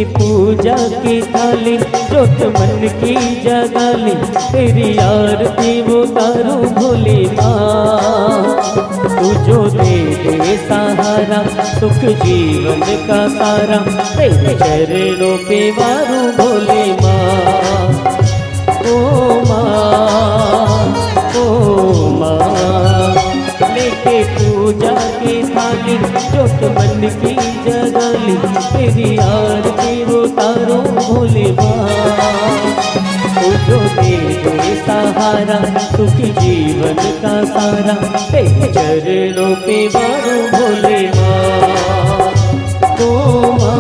पूजा की थाली जोत मन की जगाली, तेरी आरती उतारूं भोली माँ। तू जो दे दे सहारा सुख जीवन का सारा, तेरे चरणों पे वारूं भोली माँ। ओ माँ, ओ माँ, लेके पूजा की थाली जोत मन की जगाली, तेरी आरती उतारूं भोले माँ। तू जो दे दे सहारा सुख जीवन का सारा, तेरे चरणों पे वारूं भोले माँ। ओ माँ,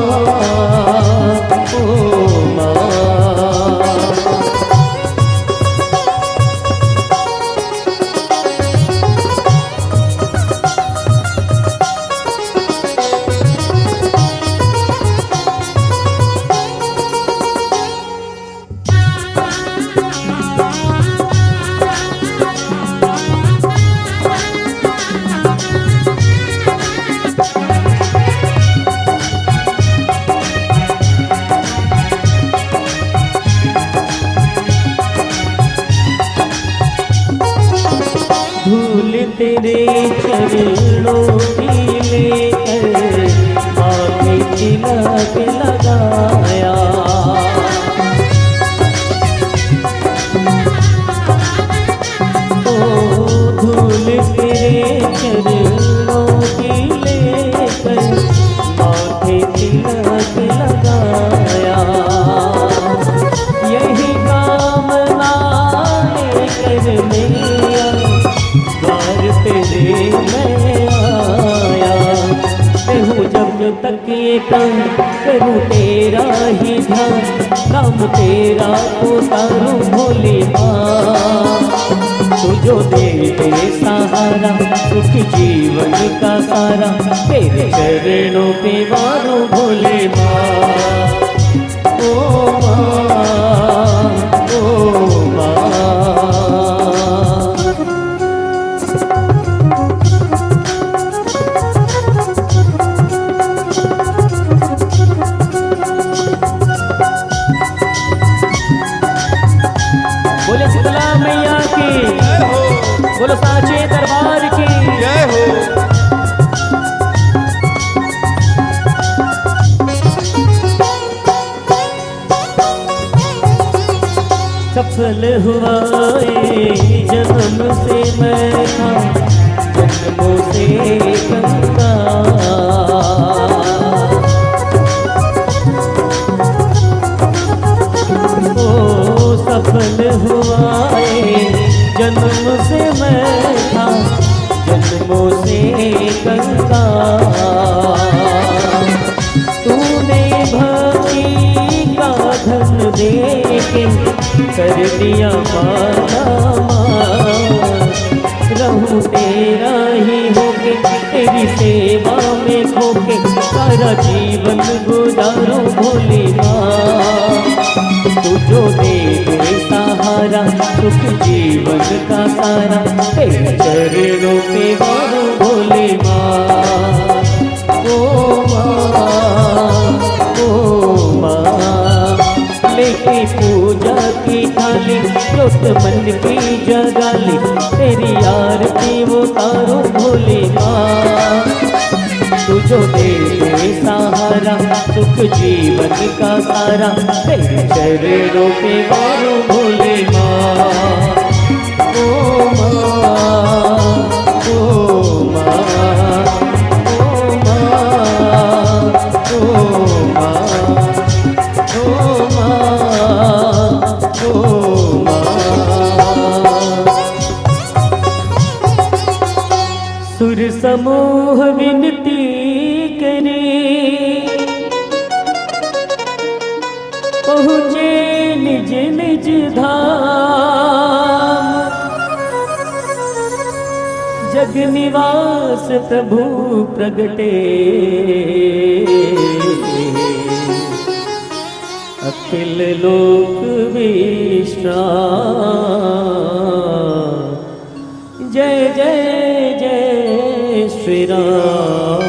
ओ माँ। धूल तेरे चरणों की लेकर आके तिलक लगाया, ओ धूल तेरे चरणों की लेकर आके तिलक लगाया। यही कामना लेकर मैया द्वार तेरे मैं आया। कहूँ जब तक ये काम करूँ तेरा ही ध्यान, नाम तेरा उतारूं भोली माँ। तू जो दे दे सहारा सुख जीवन का सारा, तेरे चरणों पे वारूं भोले माँ। ओ माँ, ओ माँ। बोले शीतला मैया की जय हो, बोलो साचे दरबार की जय हो। सफल हुआ जन्म से मैं था, जन्मों से गंगा। ओ सफल हुआ जन्म से मैं था, जन्मों से गंगा। तूने भक्ति का धन दे के कर दिया माला माँ। रहूं तेरा ही होके तेरी सेवा में खोके, सारा जीवन गुजारूं भोली माँ। तू जो दे दे सहारा सुख जीवन का सारा, तेरे चरणों पे वारूं भोले माँ। ओ माँ, ओ माँ, लेके पूजा की थाली जोत मन की जगाली, तेरी आरती उतारूं भोले माँ। तू जो दे दे सहारा सुख जीवन का सारा, तेरे चरणों पे वारूं भोले माँ। ओ माँ, ओ माँ, ओ माँ, ओ माँ, ओ माँ, ओ माँ। सुर समूह विनती पहुँचे निज निज धाम, जग निवास प्रभु प्रगटे। अखिल लोक विश्राम, जय जय जय श्री राम।